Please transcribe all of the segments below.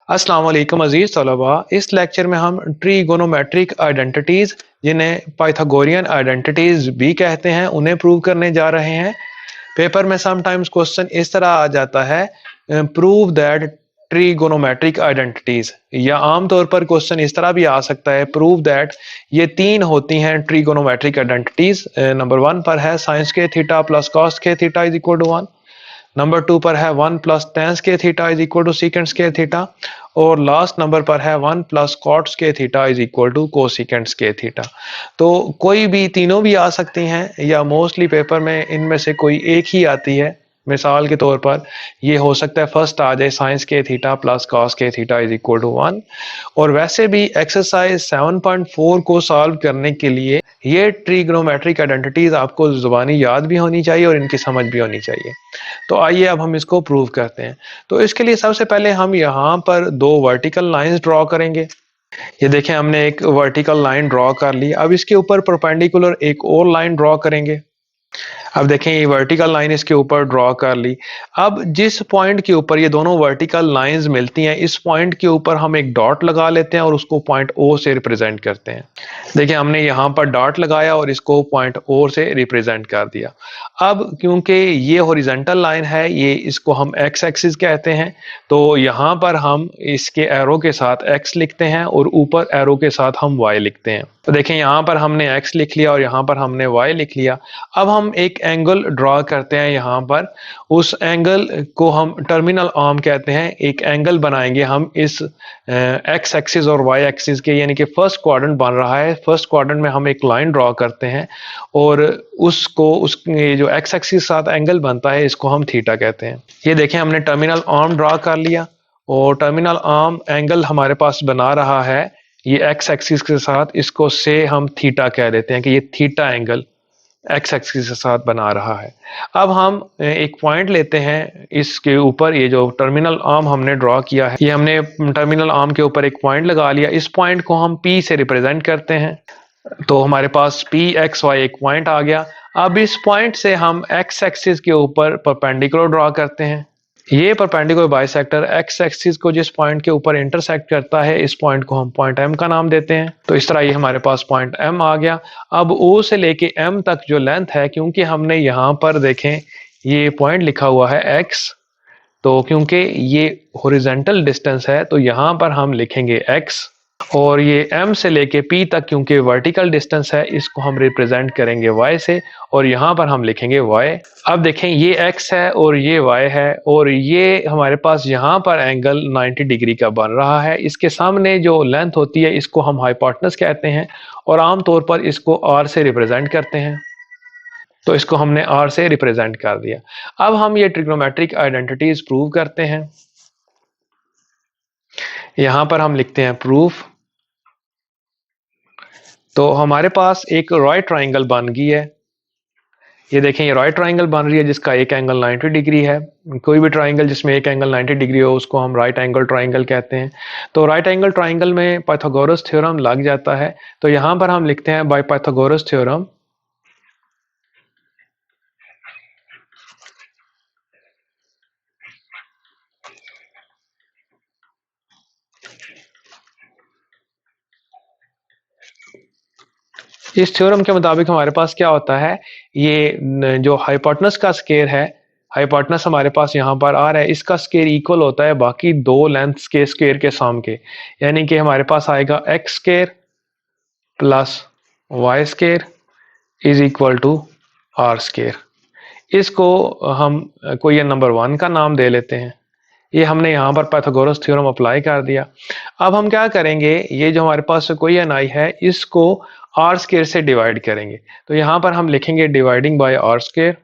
अस्सलाम वालेकुम अजीज तलबा। इस लेक्चर में हम ट्रिगोनोमेट्रिक आइडेंटिटीज जिन्हें पाइथागोरियन आइडेंटिटीज भी कहते हैं उन्हें प्रूव करने जा रहे हैं। पेपर में समटाइम्स क्वेश्चन इस तरह आ जाता है, प्रूव दैट ट्रिगोनोमेट्रिक आइडेंटिटीज, या आमतौर पर क्वेश्चन इस तरह भी आ सकता है, प्रूव दैट ये तीन होती हैं ट्रिगोनोमेट्रिक आइडेंटिटीज। नंबर 1 पर है साइंस के थीटा प्लस कॉस के theta is equal to 1। Number 2 पर है 1 प्लस टेन के theta is equal to secant के थीटा। और लास्ट नंबर पर है 1 प्लस कॉट्स के theta is equal to cosecant के थीटा। तो कोई भी तीनों भी आ सकती हैं, या मोस्टली पेपर में इनमें से कोई एक ही आती है। मिसाल के तौर पर ये हो सकता है फर्स्ट आ जाए साइंस के थीटा प्लस कॉस के थीटा इज इक्वल टू 1। और वैसे भी एक्सरसाइज 7.4 को सॉल्व करने के लिए ये ट्रिग्नोमेट्रिक आइडेंटिटीज आपको जुबानी याद भी होनी चाहिए और इनकी समझ भी होनी चाहिए। तो आइए अब हम इसको प्रूव करते हैं। तो इसके लिए सबसे पहले हम यहाँ पर दो वर्टिकल लाइंस ड्रॉ करेंगे। ये देखें, हमने एक वर्टिकल लाइन ड्रॉ कर ली। अब इसके ऊपर परपेंडिकुलर एक और लाइन ड्रॉ करेंगे। अब देखें, ये वर्टिकल लाइन इसके ऊपर ड्रॉ कर ली। अब जिस पॉइंट के ऊपर ये दोनों वर्टिकल लाइंस मिलती हैं, इस पॉइंट के ऊपर हम एक डॉट लगा लेते हैं और उसको पॉइंट ओ से रिप्रेजेंट करते हैं। देखिए, हमने यहाँ पर डॉट लगाया और इसको पॉइंट ओ से रिप्रेजेंट कर दिया। अब क्योंकि ये हॉरिजॉन्टल लाइन है, ये इसको हम एक्स एक्सिस कहते हैं, तो यहाँ पर हम इसके एरो के साथ एक्स लिखते हैं और ऊपर एरो के साथ हम वाई लिखते हैं। तो देखें, यहाँ पर हमने x लिख लिया और यहाँ पर हमने y लिख लिया। अब हम एक एंगल ड्रॉ करते हैं यहाँ पर। उस एंगल को हम टर्मिनल आर्म कहते हैं। एक एंगल बनाएंगे हम इस x एक्सिस और y एक्सिस के, यानी कि फर्स्ट क्वाड्रेंट बन रहा है। फर्स्ट क्वाड्रेंट में हम एक लाइन ड्रॉ करते हैं और उसको ये जो x एक्सिस के साथ एंगल बनता है, इसको हम थीटा कहते हैं। ये देखें, हमने टर्मिनल आर्म ड्रॉ कर लिया और टर्मिनल आर्म एंगल हमारे पास बना रहा है ये एक्स एक्सिस के साथ। इसको से हम थीटा कह देते हैं कि ये थीटा एंगल एक्स एक्सिस के साथ बना रहा है। अब हम एक पॉइंट लेते हैं इसके ऊपर। ये जो टर्मिनल आर्म हमने ड्रॉ किया है, ये हमने टर्मिनल आर्म के ऊपर एक पॉइंट लगा लिया। इस पॉइंट को हम P से रिप्रेजेंट करते हैं। तो हमारे पास पी एक्स वाई एक पॉइंट आ गया। अब इस पॉइंट से हम एक्स एक्सिस के ऊपर परपेंडिकुलर ड्रॉ करते हैं। ये परपेंडिकुलर बाइसेक्टर एक्स एक्सिस को जिस पॉइंट के ऊपर इंटरसेक्ट करता है, इस पॉइंट को हम पॉइंट एम का नाम देते हैं। तो इस तरह ये हमारे पास पॉइंट एम आ गया। अब ओ से लेके एम तक जो लेंथ है, क्योंकि हमने यहाँ पर देखें ये पॉइंट लिखा हुआ है एक्स, तो क्योंकि ये हॉरिजॉन्टल डिस्टेंस है तो यहाँ पर हम लिखेंगे x। और ये m से लेके p तक क्योंकि वर्टिकल डिस्टेंस है, इसको हम रिप्रेजेंट करेंगे y से और यहाँ पर हम लिखेंगे y। अब देखें, ये x है और ये y है और ये हमारे पास यहाँ पर एंगल 90 डिग्री का बन रहा है। इसके सामने जो लेंथ होती है इसको हम हाइपोटेनस कहते हैं और आमतौर पर इसको r से रिप्रेजेंट करते हैं। तो इसको हमने r से रिप्रेजेंट कर दिया। अब हम ये ट्रिग्नोमेट्रिक आइडेंटिटीज प्रूव करते हैं। यहां पर हम लिखते हैं प्रूफ। तो हमारे पास एक राइट ट्राइंगल बन गई है। ये देखें, ये राइट ट्राइंगल बन रही है जिसका एक एंगल 90 डिग्री है। कोई भी ट्राइंगल जिसमें एक एंगल 90 डिग्री हो उसको हम राइट एंगल ट्राइंगल कहते हैं। तो राइट एंगल ट्राइंगल में पाइथागोरस थ्योरम लग जाता है। तो यहां पर हम लिखते हैं बाय पाइथागोरस थ्योरम इस थ्योरम के मुताबिक हमारे पास क्या होता है, ये जो हाइपोटेनस का स्केयर है, हाइपोटेनस हमारे पास यहाँ पर आ रहा है, इसका स्केयर इक्वल होता है बाकी दो लेंथ्स के स्केयर के सम के। यानी कि हमारे पास आएगा x square plus y square is equal to r square. इसको हम कोई नंबर 1 का नाम दे लेते हैं। ये हमने यहाँ पर पाइथागोरस थ्योरम अप्लाई कर दिया। अब हम क्या करेंगे, ये जो हमारे पास कोई एन आई है इसको आर स्केयर से डिवाइड करेंगे। तो यहाँ पर हम लिखेंगे डिवाइडिंग बाय आर स्केयर।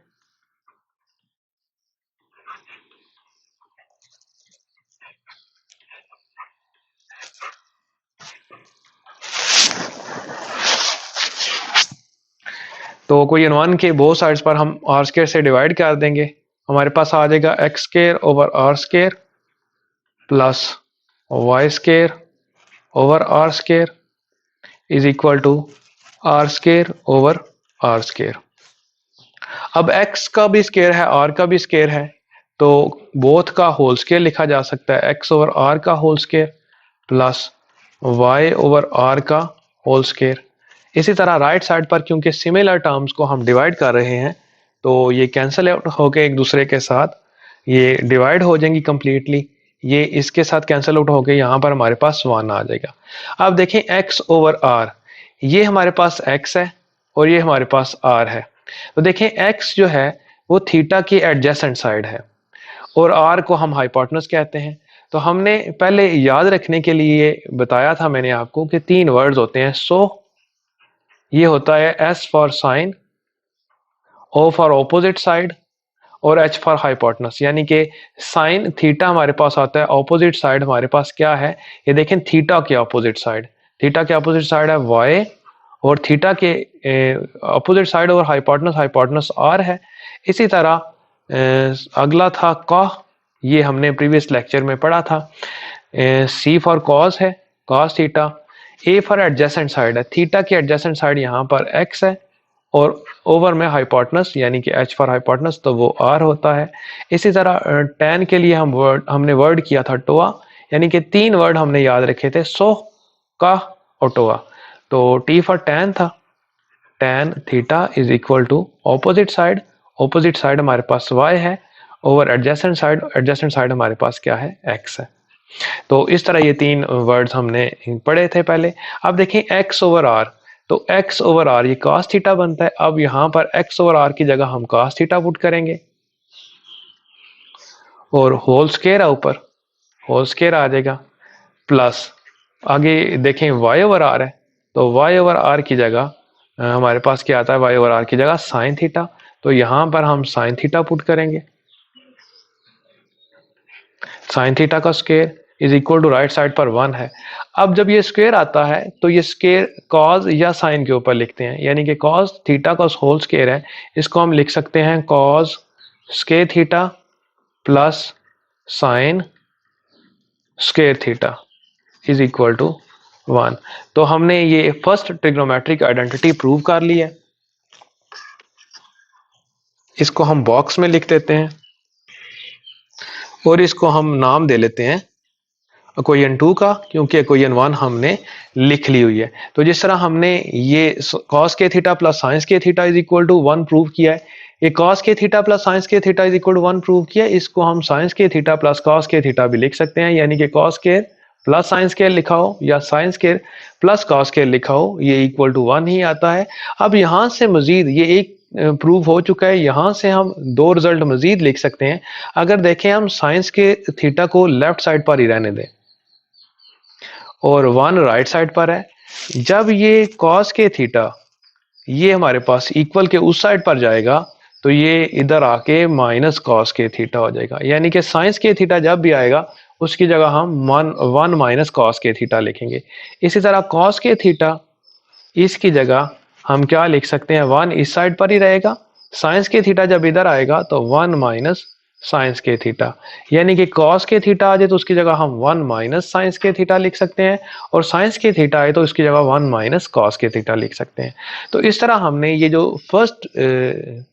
तो कोई एन वन के बोथ साइड्स पर हम आर स्केयर से डिवाइड कर देंगे। हमारे पास आ जाएगा x square over r square plus y square over r square is equal to r square over r square. अब x का भी स्केयर है, r का भी स्केयर है, तो बोथ का होल स्क्वायर लिखा जा सकता है x ओवर r का whole square plus y over r का होल स्क्वायर। इसी तरह राइट साइड पर क्योंकि सिमिलर टर्म्स को हम डिवाइड कर रहे हैं तो ये कैंसिल आउट होके एक दूसरे के साथ ये डिवाइड हो जाएंगी कंप्लीटली। ये इसके साथ कैंसिल आउट होके यहाँ पर हमारे पास 1 आ जाएगा। अब देखें x ओवर r, ये हमारे पास x है और ये हमारे पास r है। तो देखें x जो है वो थीटा की एडजेसेंट साइड है और r को हम हाइपोटेनस कहते हैं। तो हमने पहले याद रखने के लिए बताया था मैंने आपको कि 3 वर्ड्स होते हैं। सो ये होता है S for sine, O for opposite side और H फॉर हाइपोटेनस, यानी कि साइन थीटा हमारे पास आता है, ऑपोजिट साइड हमारे पास क्या है, ये देखें थीटा के ऑपोजिट साइड, थीटा के ऑपोजिट साइड है y और थीटा के ऑपोजिट साइड और हाइपोटेनस r है। इसी तरह अगला था कॉस, ये हमने प्रीवियस लेक्चर में पढ़ा था। C फॉर कॉस है, cos theta. A for adjacent side है, थीटा की एडजेसेंट साइड यहाँ पर x है और ओवर में हाइपोटेनस यानी कि H फॉर हाइपोटेनस तो वो R होता है। इसी तरह tan के लिए हमने वर्ड किया था टोआ, यानी कि 3 वर्ड हमने याद रखे थे, सो का और टोआ। तो T फॉर tan था, tan theta is equal to opposite side, opposite side हमारे पास y है ओवर एडजेसेंट साइड हमारे पास क्या है, x है। तो इस तरह ये 3 वर्ड्स हमने पढ़े थे पहले। अब देखें x ओवर r, तो x ओवर r ये cos थीटा बनता है। अब यहाँ पर x ओवर r की जगह हम cos थीटा पुट करेंगे और होल स्क्वायर है ऊपर, होल स्क्वायर आ जाएगा प्लस आगे देखें y ओवर r है तो y ओवर r की जगह हमारे पास क्या आता है, y ओवर r की जगह साइन थीटा, तो यहाँ पर हम साइन थीटा पुट करेंगे। साइन थीटा का square is equal to right side पर 1 है। अब जब ये स्क्वायर आता है तो ये स्क्वायर कॉस या साइन के ऊपर लिखते हैं, यानी कि कॉस थीटा का होल स्क्वायर है, इसको हम लिख सकते हैं cos square theta plus sine square theta is equal to 1। तो हमने ये फर्स्ट ट्रिग्नोमेट्रिक आइडेंटिटी प्रूव कर ली है। इसको हम बॉक्स में लिख देते हैं और इसको हम नाम दे लेते हैं इक्वेशन 2 का, क्योंकि इक्वेशन 1 हमने लिख ली हुई है। तो जिस तरह हमने ये cos के थीटा प्लस साइंस के theta is equal to 1 prove किया है, ये cos के थीटा प्लस साइंस के theta is equal to 1 prove किया है, इसको हम साइंस के थीटा प्लस cos के थीटा भी लिख सकते हैं, यानी कि cos के प्लस साइंस के लिखा हो या साइंस के प्लस cos के लिखा हो, ये इक्वल टू 1 ही आता है। अब यहाँ से मजीद ये एक प्रूव हो चुका है, यहाँ से हम 2 रिजल्ट मजीद लिख सकते हैं। अगर देखें हम साइंस के थीटा को लेफ्ट साइड पर ही रहने दें और 1 राइट साइड पर है, जब ये cos के थीटा ये हमारे पास इक्वल के उस साइड पर जाएगा तो ये इधर आके माइनस cos के थीटा हो जाएगा, यानी कि साइंस के थीटा जब भी आएगा उसकी जगह हम 1 माइनस cos के थीटा लिखेंगे। इसी तरह cos के थीटा इसकी जगह हम क्या लिख सकते हैं, 1 इस साइड पर ही रहेगा, साइंस के थीटा जब इधर आएगा तो 1 माइनस साइंस के थीटा, यानी कि cos के थीटा आ जाए तो उसकी जगह हम 1 माइनस साइंस के थीटा लिख सकते हैं और साइंस के थीटा आए तो इसकी जगह 1 माइनस cos के थीटा लिख सकते हैं। तो इस तरह हमने ये जो फर्स्ट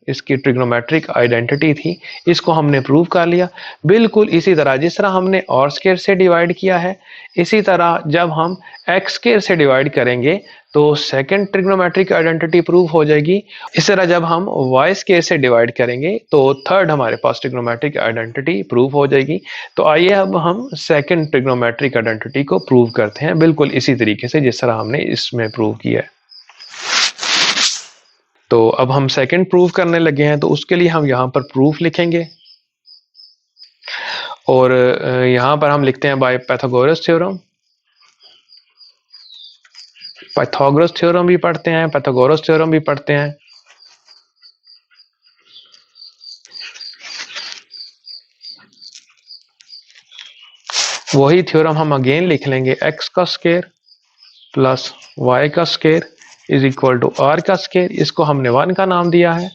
इसकी ट्रिग्नोमेट्रिक आइडेंटिटी थी इसको हमने प्रूव कर लिया। बिल्कुल इसी तरह जिस तरह हमने और स्क्वायर से डिवाइड किया है, इसी तरह जब हम एक्स स्क्वायर से डिवाइड करेंगे तो सेकंड ट्रिग्नोमेट्रिक आइडेंटिटी प्रूव हो जाएगी। इस तरह जब हम वाई स्क्वायर से डिवाइड करेंगे तो थर्ड हमारे पास ट्रिग्नोमेट्रिक आइडेंटिटी प्रूव हो जाएगी। तो आइए अब हम सेकंड ट्रिग्नोमेट्रिक आइडेंटिटी को प्रूव करते हैं, बिल्कुल इसी तरीके से जिस तरह हमने इसमें प्रूव किया है। तो अब हम सेकंड प्रूव करने लगे हैं, तो उसके लिए हम यहाँ पर प्रूफ लिखेंगे और यहाँ पर हम लिखते हैं by Pythagoras theorem. Pythagoras theorem भी पढ़ते हैं, पाइथागोरस थ्योरम भी पढ़ते हैं। वही थ्योरम हम अगेन लिख लेंगे, एक्स का स्क्वायर प्लस वाई का square is equal to r का स्क्वायर। इसको हमने 1 का नाम दिया है,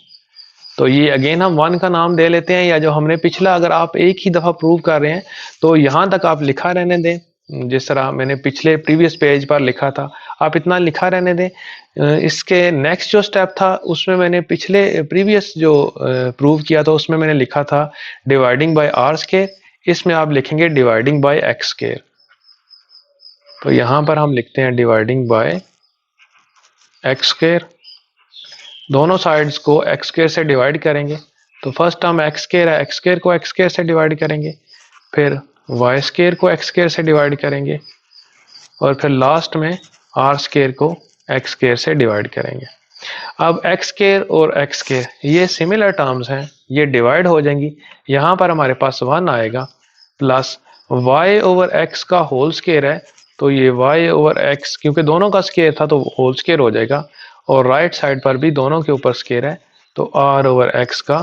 तो ये अगेन हम 1 का नाम दे लेते हैं, या जो हमने पिछला अगर आप एक ही दफा प्रूव कर रहे हैं तो यहाँ तक आप लिखा रहने दें जिस तरह मैंने पिछले प्रीवियस पेज पर लिखा था। आप इतना लिखा रहने दें। इसके नेक्स्ट जो स्टेप था उसमें मैंने पिछले प्रीवियस जो प्रूव किया था उसमें मैंने लिखा था डिवाइडिंग बाय आर स्क्वायर, इसमें आप लिखेंगे डिवाइडिंग बाय एक्स स्क्वायर। तो यहां पर हम लिखते हैं डिवाइडिंग बाय एक्स स्क्वायर, दोनों साइड्स को एक्स स्क्वायर से डिवाइड करेंगे। तो फर्स्ट हम एक्स स्क्वायर है, एक्स स्क्वायर को एक्स स्क्वायर से डिवाइड करेंगे, फिर वाई स्क्वायर को एक्स स्क्वायर से डिवाइड करेंगे और फिर लास्ट में आर स्क्वायर को एक्स स्क्वायर से डिवाइड करेंगे। अब एक्स स्क्वायर और एक्स स्क्वायर ये सिमिलर टर्म्स हैं, ये डिवाइड हो जाएंगी। यहाँ पर हमारे पास 1 आएगा प्लस वाई ओवर एक्स का होल स्क्वायर है, तो ये वाई ओवर एक्स क्योंकि दोनों का स्क्वायर था तो होल स्क्वायर हो जाएगा, और राइट साइड पर भी दोनों के ऊपर स्क्वायर है तो आर ओवर एक्स का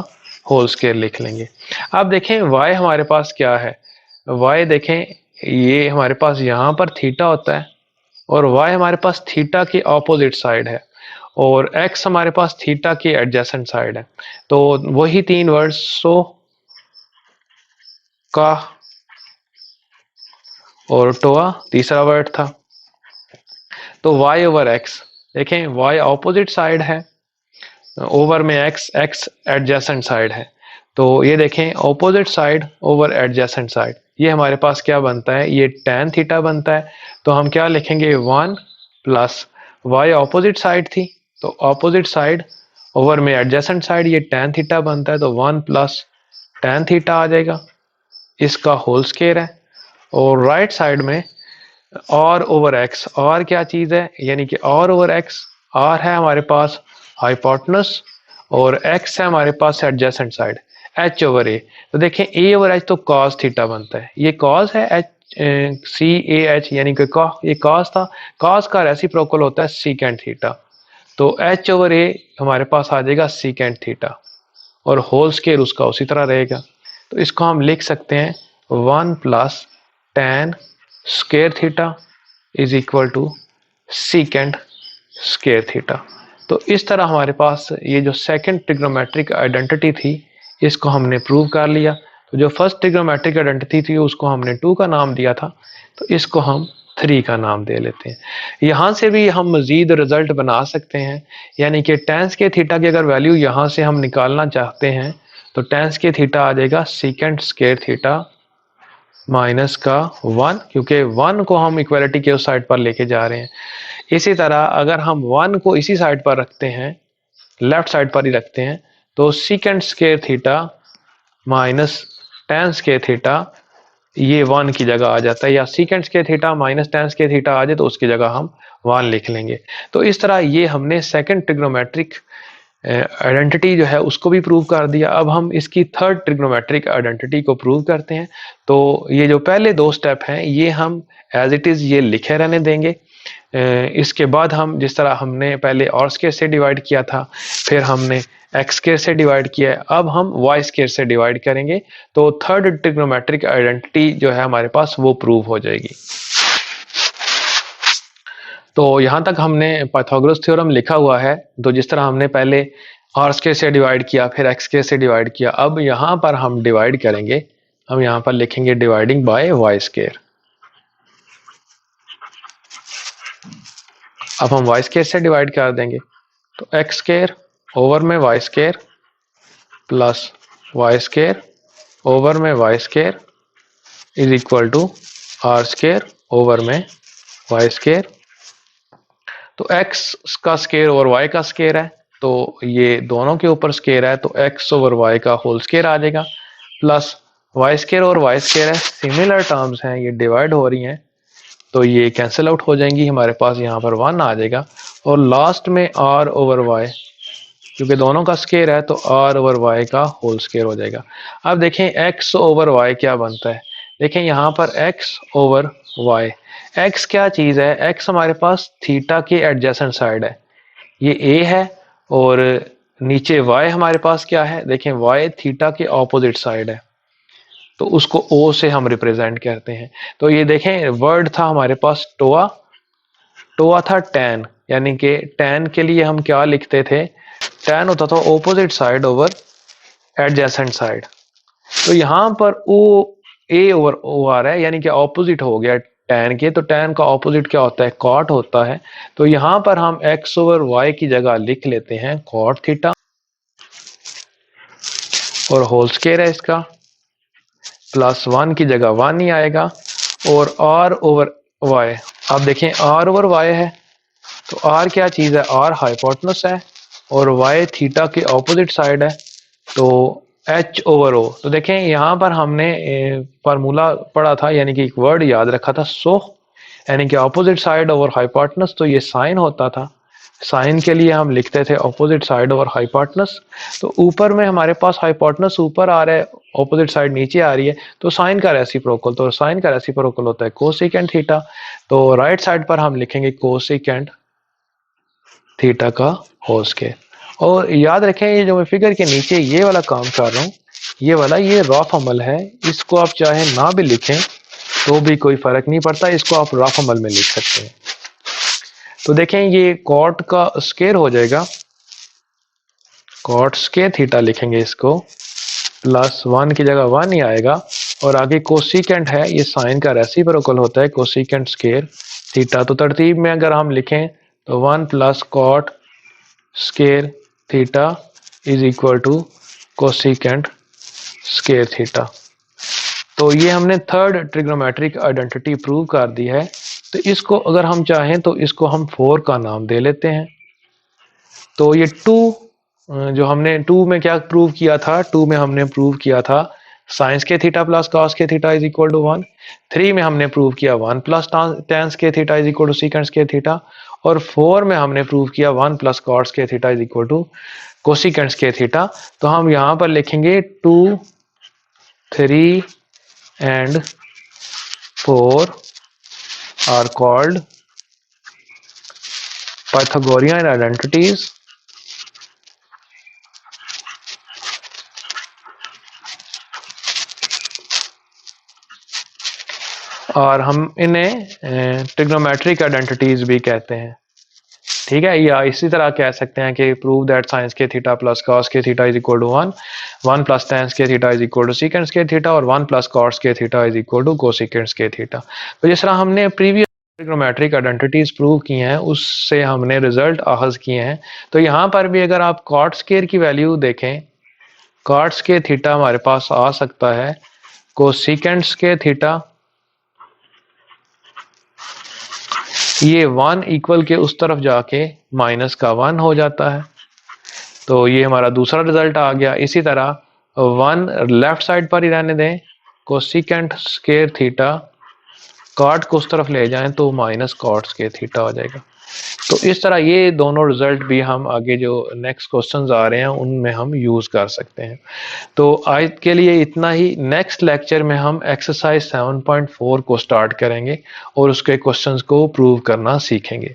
होल स्क्वायर लिख लेंगे। अब देखें वाई हमारे पास क्या है, वाई देखें ये हमारे पास यहाँ पर थीटा होता है और वाई हमारे पास थीटा की ऑपोजिट साइड है और एक्स हमारे पास थीटा की एडजेसेंट साइड है। तो वही तीन वर्ड्स सो का और टोआ तीसरा वर्ड था। तो y ओवर x देखें y ऑपोजिट साइड है, ओवर में x, x एडजेसेंट साइड है, तो ये देखें opposite side over adjacent side, ये हमारे पास क्या बनता है, ये tan थीटा बनता है। तो हम क्या लिखेंगे 1 प्लस y ऑपोजिट साइड थी तो ऑपोजिट साइड ओवर में एडजेसेंट साइड, ये tan थीटा बनता है तो 1 प्लस tan थीटा आ जाएगा, इसका होल स्क्वायर है। और राइट साइड में आर ओवर एक्स, आर क्या चीज है यानी कि आर ओवर एक्स, आर है हमारे पास हाइपोटेनस और एक्स है हमारे पास एडजेसेंट साइड, एच ओवर ए। तो देखें ए ओवर एच तो कॉस थीटा बनता है, ये कॉस है एच सी ए एच यानी कि ये कॉस था, कॉस का रेसिप्रोकल होता है सीकेंट थीटा, तो एच ओवर ए हमारे पास आ जाएगा सीकेंट थीटा और होल स्क्वायर उसका उसी तरह रहेगा। तो इसको हम लिख सकते हैं 1 plus tan square theta is equal to secant square theta. तो इस तरह हमारे पास ये जो सेकंड ट्रिग्नोमेट्रिक आइडेंटिटी थी इसको हमने प्रूव कर लिया। तो जो फर्स्ट ट्रिग्नोमेट्रिक आइडेंटिटी थी उसको हमने 2 का नाम दिया था, तो इसको हम 3 का नाम दे लेते हैं। यहाँ से भी हम मजीद रिजल्ट बना सकते हैं, यानी कि tan स्क्वायर थीटा की अगर वैल्यू यहाँ से हम निकालना चाहते हैं तो tan स्क्वायर थीटा आ जाएगा सीकेंट स्क्वायर थीटा माइनस का 1, क्योंकि 1 को हम इक्वालिटी के उस साइड पर लेके जा रहे हैं। इसी तरह अगर हम 1 को इसी साइड पर रखते हैं, लेफ्ट साइड पर ही रखते हैं, तो secant square theta minus tan square theta ये 1 की जगह आ जाता है, या secant square theta minus tan square theta आ जाए तो उसकी जगह हम 1 लिख लेंगे। तो इस तरह ये हमने सेकंड ट्रिग्नोमेट्रिक आइडेंटिटी जो है उसको भी प्रूव कर दिया। अब हम इसकी थर्ड ट्रिग्नोमेट्रिक आइडेंटिटी को प्रूव करते हैं। तो ये जो पहले 2 स्टेप हैं ये हम एज इट इज़ ये लिखे रहने देंगे। इसके बाद हम जिस तरह हमने पहले आर स्क्वायर से डिवाइड किया था, फिर हमने एक्स स्क्वायर से डिवाइड किया है, अब हम वाई स्क्वायर से डिवाइड करेंगे, तो थर्ड ट्रिग्नोमेट्रिक आइडेंटिटी जो है हमारे पास वो प्रूव हो जाएगी। तो यहाँ तक हमने पाइथागोरस थ्योरम लिखा हुआ है। तो जिस तरह हमने पहले आर स्क्वायर से डिवाइड किया, फिर एक्स स्क्वायर से डिवाइड किया, अब यहाँ पर हम डिवाइड करेंगे, हम यहाँ पर लिखेंगे डिवाइडिंग बाय वाई स्क्वायर। अब हम वाई स्क्वायर से डिवाइड कर देंगे, तो एक्स स्क्वायर ओवर में y square plus y square over में y square is equal to r square over में वाई स्क्वायर। तो x का स्क्वायर ओवर y का स्क्वायर है, तो ये दोनों के ऊपर स्क्वायर है, तो x ओवर y का होल स्क्वायर आ जाएगा, प्लस y स्क्वायर और y स्क्वायर है, सिमिलर टर्म्स हैं, ये डिवाइड हो रही हैं तो ये कैंसिल आउट हो जाएंगी, हमारे पास यहाँ पर 1 आ जाएगा, और लास्ट में r ओवर y, क्योंकि दोनों का स्क्वायर है तो r ओवर y का होल स्क्वायर हो जाएगा। अब देखें x ओवर y क्या बनता है, देखें यहाँ पर x ओवर y, x क्या चीज़ है, x हमारे पास थीटा की एडजेसेंट साइड है, ये a है, और नीचे y हमारे पास क्या है, देखें y थीटा के ऑपोजिट साइड है, तो उसको o से हम रिप्रेजेंट करते हैं। तो ये देखें वर्ड था हमारे पास टोआ, टोआ था tan, यानी कि tan के लिए हम क्या लिखते थे, tan होता था opposite side over adjacent side. तो यहाँ पर ओ a ओवर o आ रहा है, यानी कि ऑपोजिट हो गया tan के, तो tan का ऑपोजिट क्या होता है, cot होता है। तो यहाँ पर हम x ओवर y की जगह लिख लेते हैं cot थीटा, और होल स्क्वायर है इसका, प्लस 1 की जगह 1 ही आएगा, और r ओवर y, आप देखें r ओवर y है, तो r क्या चीज़ है, r हाइपोटेनस है, और y थीटा के ऑपोजिट साइड है, तो h ओवर o। तो देखें यहाँ पर हमने फार्मूला पढ़ा था, यानी कि एक वर्ड याद रखा था, सो यानी कि ऑपोजिट साइड ओवर हाइपोटेनस, तो ये साइन होता था, साइन के लिए हम लिखते थे ऑपोजिट साइड ओवर हाइपोटेनस। तो ऊपर में हमारे पास हाइपोटेनस ऊपर आ रहा है, ऑपोजिट साइड नीचे आ रही है, तो साइन का रेसिप्रोकल, तो साइन का रेसिप्रोकल होता है कोसेकेंट थीटा। तो राइट साइड पर हम लिखेंगे कोसेकेंट थीटा का होल स्क्वायर। और याद रखें, ये जो मैं फिगर के नीचे ये वाला काम कर रहा हूँ, ये वाला, ये रफ अमल है, इसको आप चाहे ना भी लिखें तो भी कोई फर्क नहीं पड़ता, इसको आप रफ अमल में लिख सकते हैं। तो देखें ये कॉट का स्क्वायर हो जाएगा, कॉट स्क्वायर थीटा लिखेंगे इसको, प्लस 1 की जगह 1 ही आएगा, और आगे कोसिकेंट है, ये साइन का रेसिप्रोकल होता है कोसिकेंट स्क्वायर थीटा। तो तरतीब में अगर हम लिखें तो 1 plus cot square theta is equal to cosecant square theta. तो ये हमने थर्ड ट्रिग्नोमेट्रिक आइडेंटिटी प्रूव कर दी है। तो इसको अगर हम चाहें तो इसको हम 4 का नाम दे लेते हैं। तो ये 2 जो हमने 2 में क्या प्रूव किया था, 2 में हमने प्रूव किया था साइंस के थीटा प्लस कॉस के थीटा इज इक्वल टू 1। 3 में हमने प्रूव किया 1 प्लस टेंस के theta is equal to secants के थीटा, और 4 में हमने प्रूव किया 1 प्लस कॉट्स के theta is equal to cosecants के थीटा। तो हम यहाँ पर लिखेंगे 2, 3 and 4 are called Pythagorean identities और हम इन्हें ट्रिग्नोमेट्रिक आइडेंटिटीज भी कहते हैं। ठीक है, या इसी तरह कह सकते हैं कि प्रूव दैट साइंस के थीटा प्लस कॉस के theta is equal to 1, 1 plus tans के theta is equal to secants के थीटा, और 1 प्लस कॉट्स के theta is equal to cosecants के थीटा। तो जिस तरह हमने प्रीवियस ट्रिग्नोमेट्रिक आइडेंटिटीज प्रूव की हैं, उससे हमने रिजल्ट आखज किए हैं। तो यहाँ पर भी अगर आप कॉट स्क्वायर की वैल्यू देखें, कॉट्स के थीटा हमारे पास आ सकता है कोसिकेंट्स के थीटा, ये 1 इक्वल के उस तरफ जाके माइनस का 1 हो जाता है, तो ये हमारा दूसरा रिजल्ट आ गया। इसी तरह 1 लेफ्ट साइड पर ही रहने दें, कोसिकेंट स्क्वायर थीटा, कॉट को उस तरफ ले जाएं तो माइनस कॉट स्क्वायर थीटा हो जाएगा। तो इस तरह ये दोनों रिजल्ट भी हम आगे जो नेक्स्ट क्वेश्चंस आ रहे हैं उनमें हम यूज कर सकते हैं। तो आज के लिए इतना ही। नेक्स्ट लेक्चर में हम एक्सरसाइज 7.4 को स्टार्ट करेंगे और उसके क्वेश्चंस को प्रूव करना सीखेंगे।